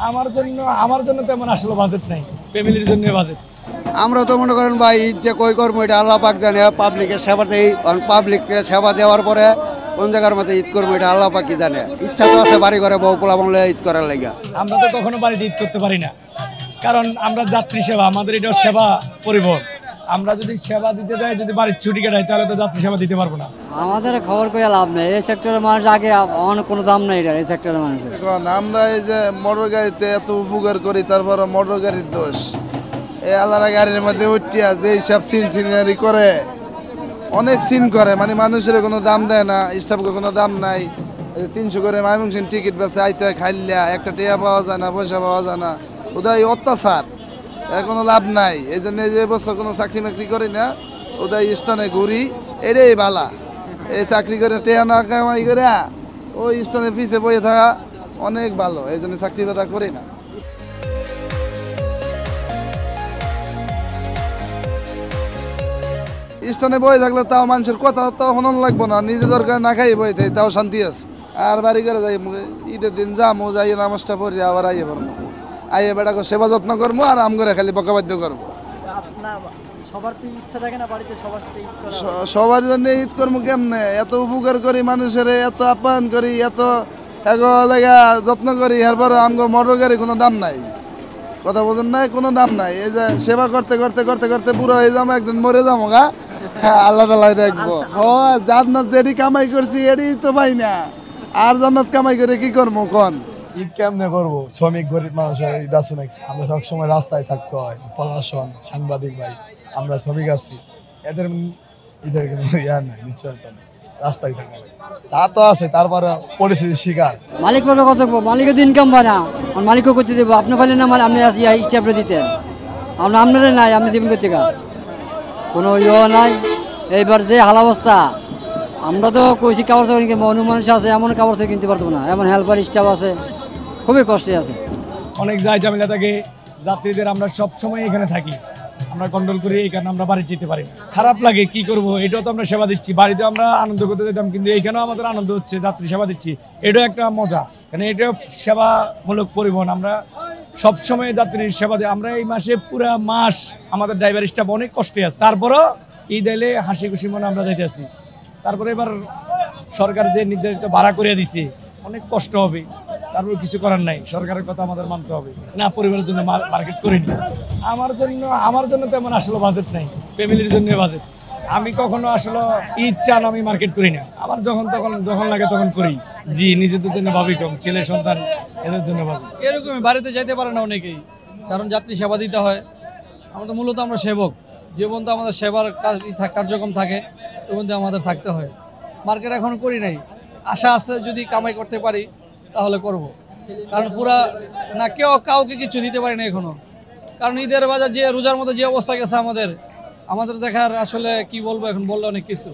আমার জন্য তেমন আসলে বাজেট নাই, ফ্যামিলির জন্য বাজেট। আমরা তো মনে করেন ভাই ঈদ যে কই করবো এটা আল্লাহ পাক জানে। পাবলিকের সেবা দেই, পাবলিককে সেবা দেওয়ার পরে কোন জায়গার মধ্যে ঈদ করবো এটা আল্লাহ পাকই জানে। ইচ্ছা তো আছে বাড়ি ঘরে বউ পোলা বাংলা ঈদ করার লেগে। আমরা তো কখনো বাড়িতে ঈদ করতে পারি না, কারণ আমরা যাত্রী সেবা, আমাদের এটা সেবা পরিবহন। আমরা যদি সেবা দিতে যাই, যদি বাড়ির ছুটি কাটাই, তাহলে তো যাত্রী সেবা দিতে পারবো না। আমাদের খবর কইয়া লাভ নেই, এই সেক্টরের মানুষ আগে অনেক কোনো দাম নেই এই সেক্টরের মানুষের। আমরা এই যে মোটর গাড়িতে এত উপকার করি, তারপর মোটর গাড়ির দোষ। এই আলাদা গাড়ির মধ্যে উঠিয়া যে সব সিনারি করে, অনেক সিন করে, মানে মানুষের কোনো দাম দেয় না, স্টাফকে কোনো দাম নাই। 300 করে মাইমুংসিন টিকিট বেছে আইতে খাইলা একটা টিয়া পাওয়া যায় না, পয়সা পাওয়া যায় না, ওদের অত্যাচার, কোনো লাভ নাই। এই জন্য যে বছর কোনো চাকরি মাকরি করি না, ওদের স্টানে ঘুরি, এটাই বালা। এই চাকরি করে টেয়া না কামাই করে ওই স্টানে পিছিয়ে বসে থাকা অনেক ভালো, এই জন্য চাকরি কথা করি না। স্টানে বয়ে থাকলে তাও মানুষের কথা তো হনন লাগবো না, নিজে দরকার না খাই বয়ে থাকি, তাও শান্তি আছে। আর বাড়ি করে যাই ঈদের দিন যামো, যাই নামাজটা পড়ি, আবার আইয়ে পারবো, আইয়ে বেটাকে সেবা যত্ন করবো, আর আম করে খালি বকাবাদ্য করবো। সবার জন্য ঈদ করবো কেমনে? এত উপকার করি মানুষের, এত আপ্যায়ন করি, এত লেগা যত্ন করি, এরপর আমগো মোটর গাড়ি কোনো দাম নাই। কথা বোঝেন নাই, কোনো দাম নাই। এই যে সেবা করতে করতে করতে করতে বুড়ো হয়ে যাবো, একদিন মরে যাবো গা, আল্লাহ তাআলা দেখবো। জান্নাত যেটি কামাই করছি এটি তো পাই না, আর জান্নাত কামাই করে কি করবো কোন? ঈদ কেমনে করবো? শ্রমিক গরিব মানুষের ঈদ আছে নাকি? আমরা সবসময় রাস্তায় থাকতে হয়, প্রশাসন, সাংবাদিক ভাই, আমরা শ্রমিক আছি, এদের ঈদের কোনো ইয়া নাই, নিশ্চয়তা নেই, রাস্তায় থাকা তা তো আছে, তারপরে পরিস্থিতির শিকার। মালিক পক্ষে কত মালিকের তো ইনকাম পায় না, মালিকও করতে দেবো। আপনি পাইলেন না, আপনি স্টাফে দিতেন, আপনারা নাই, আপনি দিবেন করতে কোনো ইয়ে নাই। এইবার যে হাল অবস্থা, আমরা তো কইছি কাপড় চাপড় কিনবো, অন্য মানুষ আছে এমন কাপড় চাপড় কিনতে পারতো না, এমন হেল্পার স্টাফ আছে, খুবই কষ্টে আছে। অনেক যায় ঝামেলা থাকে যাত্রীদের, আমরা সব সময় এখানে থাকি, আমরা কন্ট্রোল করি, এই কারণে আমরা বাড়ি যেতে পারি না। খারাপ লাগে, কি করব, এটাও তো আমরা সেবা দিচ্ছি। বাড়িতে আমরা আনন্দ করতে যেতাম, কিন্তু এইখানেও আমাদের আনন্দ হচ্ছে, যাত্রী সেবা দিচ্ছি, এটাও একটা মজা, কারণ এটাও সেবামূলক পরিবহন। আমরা সব সময় যাত্রীর সেবা দিই। আমরা এই মাসে পুরো মাস আমাদের ড্রাইভার স্টাফ অনেক কষ্টে আছে, তারপরও ঈদ এলে হাসি খুশি মনে আমরা যাইতে আছি। তারপরে এবার সরকার যে নির্ধারিত ভাড়া করে দিছে, অনেক কষ্ট হবে, তারপর কিছু করার নাই, সরকারের কথা আমাদের মানতে হবে। না, পরিবারের জন্য মার্কেট করিনি। আমার জন্য তেমন আসলে বাজেট নাই, ফ্যামিলির জন্য বাজেট। আমি কখনো আসলে ঈদ চান আমি মার্কেট করি না, আমার যখন লাগে তখন করি। জি, নিজেদের জন্য ভাবি কম, ছেলে সন্তান এদের জন্য ভাবি। এরকমই বাড়িতে যাইতে পারে না অনেকেই, কারণ যাত্রী সেবা দিতে হয়। মূলত আমরা সেবক, যে পর্যন্ত আমাদের সেবার কার্যক্রম থাকে ওই পর্যন্ত আমাদের থাকতে হয়। মার্কেট এখন করি নাই, আশা আছে যদি কামাই করতে পারি তাহলে করব। কারণ পুরা না কাউকে কিছু দিতে পারি না এখনো, কারণ ঈদের বাজার যে রোজার মধ্যে যে অবস্থা গেছে আমাদের দেখার আসলে কি বলবো, এখন বললে অনেক কিছু।